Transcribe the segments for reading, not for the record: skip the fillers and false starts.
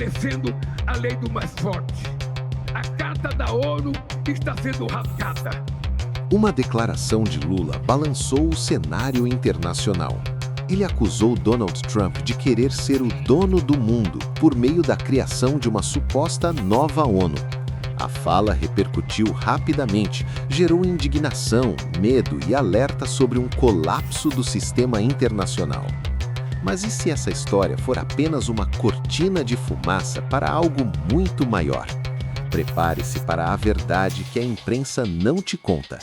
Descendo a lei do mais forte. A carta da ONU está sendo rasgada. Uma declaração de Lula balançou o cenário internacional. Ele acusou Donald Trump de querer ser o dono do mundo por meio da criação de uma suposta nova ONU. A fala repercutiu rapidamente, gerou indignação, medo e alerta sobre um colapso do sistema internacional. Mas e se essa história for apenas uma cortina de fumaça para algo muito maior? Prepare-se para a verdade que a imprensa não te conta.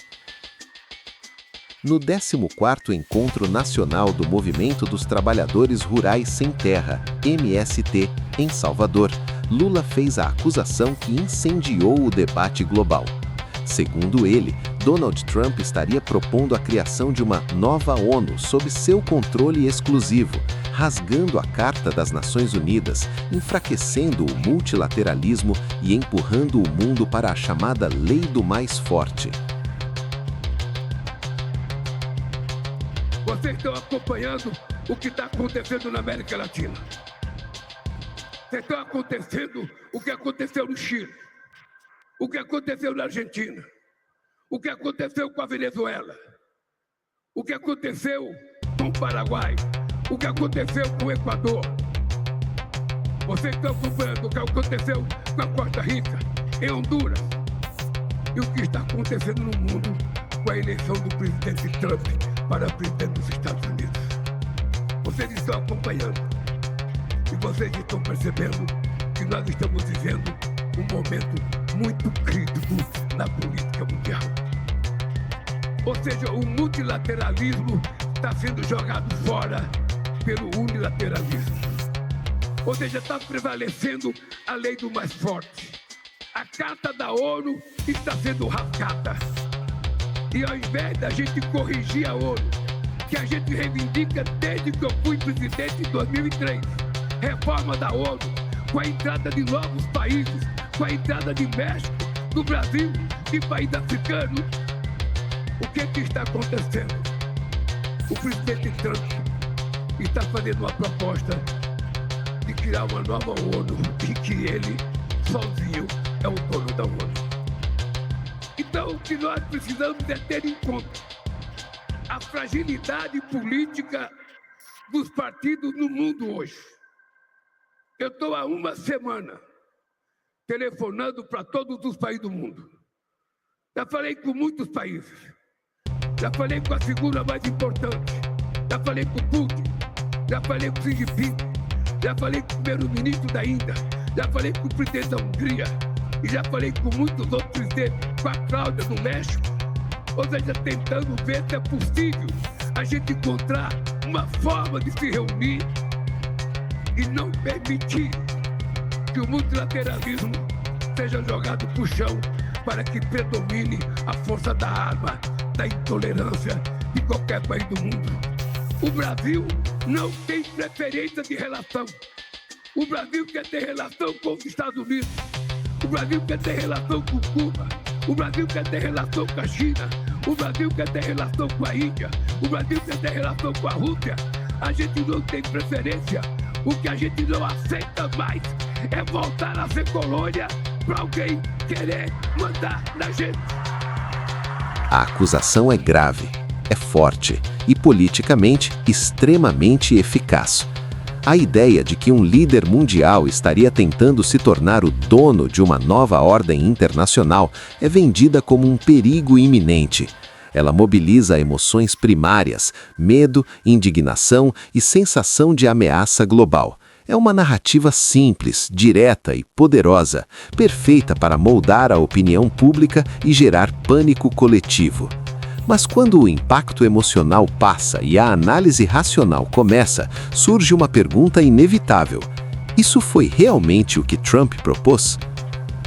No 14º Encontro Nacional do Movimento dos Trabalhadores Rurais Sem Terra, MST, em Salvador, Lula fez a acusação que incendiou o debate global. Segundo ele, Donald Trump estaria propondo a criação de uma nova ONU sob seu controle exclusivo, rasgando a Carta das Nações Unidas, enfraquecendo o multilateralismo e empurrando o mundo para a chamada Lei do Mais Forte. Vocês estão acompanhando o que está acontecendo na América Latina. Vocês estão acontecendo o que aconteceu no Chile, o que aconteceu na Argentina, o que aconteceu com a Venezuela, o que aconteceu com o Paraguai, o que aconteceu com o Equador. Vocês estão acompanhando o que aconteceu com a Costa Rica, em Honduras, e o que está acontecendo no mundo com a eleição do presidente Trump para presidente dos Estados Unidos. Vocês estão acompanhando e vocês estão percebendo que nós estamos vivendo um momento muito crítico na política mundial. Ou seja, o multilateralismo está sendo jogado fora pelo unilateralismo. Ou seja, está prevalecendo a lei do mais forte. A Carta da ONU está sendo rasgada. E ao invés da gente corrigir a ONU, que a gente reivindica desde que eu fui presidente em 2003, reforma da ONU, com a entrada de novos países, com a entrada de México, do Brasil, de país africano, o que está acontecendo? O presidente Trump está fazendo uma proposta de criar uma nova ONU e que ele, sozinho, é o dono da ONU. Então, o que nós precisamos é ter em conta a fragilidade política dos partidos no mundo hoje. Eu estou há uma semana telefonando para todos os países do mundo. Já falei com muitos países. Já falei com a figura mais importante. Já falei com o Putin. Já falei com o Xi Jinping. Já falei com o primeiro-ministro da Índia. Já falei com o presidente da Hungria. E já falei com muitos outros presidentes, com a Cláudia do México. Ou seja, tentando ver se é possível a gente encontrar uma forma de se reunir e não permitir que o multilateralismo seja jogado para o chão para que predomine a força da arma, da intolerância de qualquer país do mundo. O Brasil não tem preferência de relação. O Brasil quer ter relação com os Estados Unidos. O Brasil quer ter relação com Cuba. O Brasil quer ter relação com a China. O Brasil quer ter relação com a Índia. O Brasil quer ter relação com a Rússia. A gente não tem preferência. O que a gente não aceita mais é voltar a ser colônia para alguém querer mandar na gente. A acusação é grave, é forte e politicamente extremamente eficaz. A ideia de que um líder mundial estaria tentando se tornar o dono de uma nova ordem internacional é vendida como um perigo iminente. Ela mobiliza emoções primárias, medo, indignação e sensação de ameaça global. É uma narrativa simples, direta e poderosa, perfeita para moldar a opinião pública e gerar pânico coletivo. Mas quando o impacto emocional passa e a análise racional começa, surge uma pergunta inevitável. Isso foi realmente o que Trump propôs?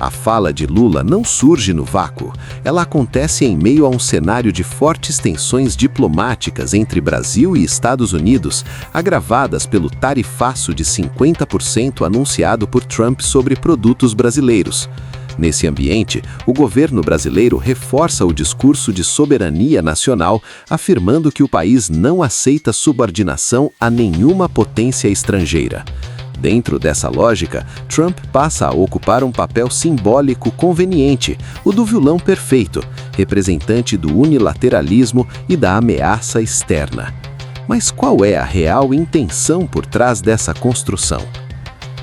A fala de Lula não surge no vácuo. Ela acontece em meio a um cenário de fortes tensões diplomáticas entre Brasil e Estados Unidos, agravadas pelo tarifaço de 50% anunciado por Trump sobre produtos brasileiros. Nesse ambiente, o governo brasileiro reforça o discurso de soberania nacional, afirmando que o país não aceita subordinação a nenhuma potência estrangeira. Dentro dessa lógica, Trump passa a ocupar um papel simbólico conveniente, o do vilão perfeito, representante do unilateralismo e da ameaça externa. Mas qual é a real intenção por trás dessa construção?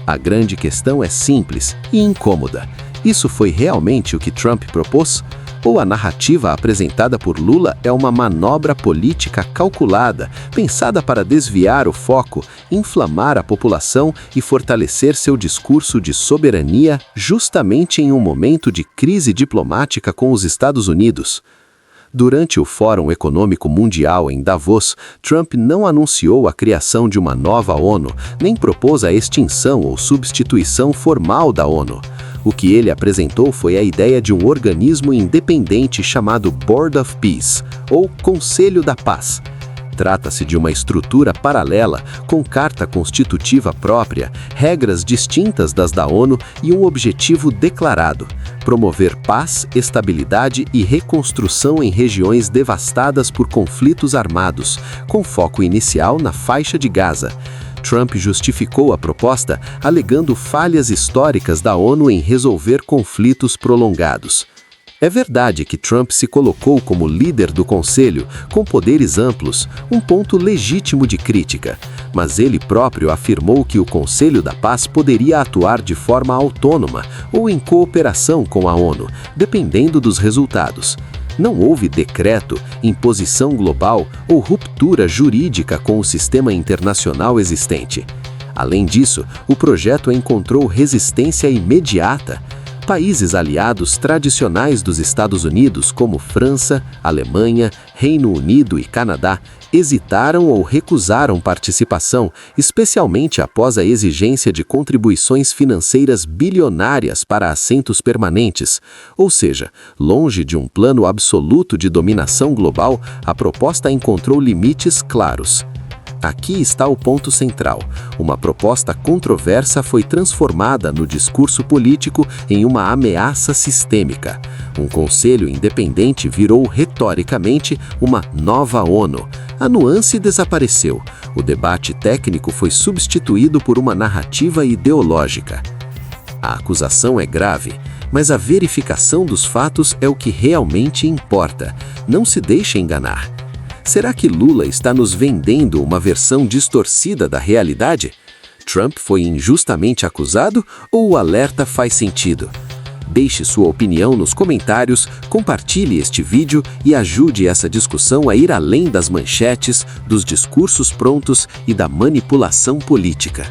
A grande questão é simples e incômoda. Isso foi realmente o que Trump propôs? Ou a narrativa apresentada por Lula é uma manobra política calculada, pensada para desviar o foco, inflamar a população e fortalecer seu discurso de soberania justamente em um momento de crise diplomática com os Estados Unidos? Durante o Fórum Econômico Mundial em Davos, Trump não anunciou a criação de uma nova ONU, nem propôs a extinção ou substituição formal da ONU. O que ele apresentou foi a ideia de um organismo independente chamado Board of Peace, ou Conselho da Paz. Trata-se de uma estrutura paralela, com carta constitutiva própria, regras distintas das da ONU e um objetivo declarado: promover paz, estabilidade e reconstrução em regiões devastadas por conflitos armados, com foco inicial na faixa de Gaza. Trump justificou a proposta alegando falhas históricas da ONU em resolver conflitos prolongados. É verdade que Trump se colocou como líder do Conselho, com poderes amplos, um ponto legítimo de crítica, mas ele próprio afirmou que o Conselho da Paz poderia atuar de forma autônoma ou em cooperação com a ONU, dependendo dos resultados. Não houve decreto, imposição global ou ruptura jurídica com o sistema internacional existente. Além disso, o projeto encontrou resistência imediata. Países aliados tradicionais dos Estados Unidos, como França, Alemanha, Reino Unido e Canadá, hesitaram ou recusaram participação, especialmente após a exigência de contribuições financeiras bilionárias para assentos permanentes. Ou seja, longe de um plano absoluto de dominação global, a proposta encontrou limites claros. Aqui está o ponto central. Uma proposta controversa foi transformada no discurso político em uma ameaça sistêmica. Um conselho independente virou retoricamente uma nova ONU. A nuance desapareceu. O debate técnico foi substituído por uma narrativa ideológica. A acusação é grave, mas a verificação dos fatos é o que realmente importa. Não se deixe enganar. Será que Lula está nos vendendo uma versão distorcida da realidade? Trump foi injustamente acusado ou o alerta faz sentido? Deixe sua opinião nos comentários, compartilhe este vídeo e ajude essa discussão a ir além das manchetes, dos discursos prontos e da manipulação política.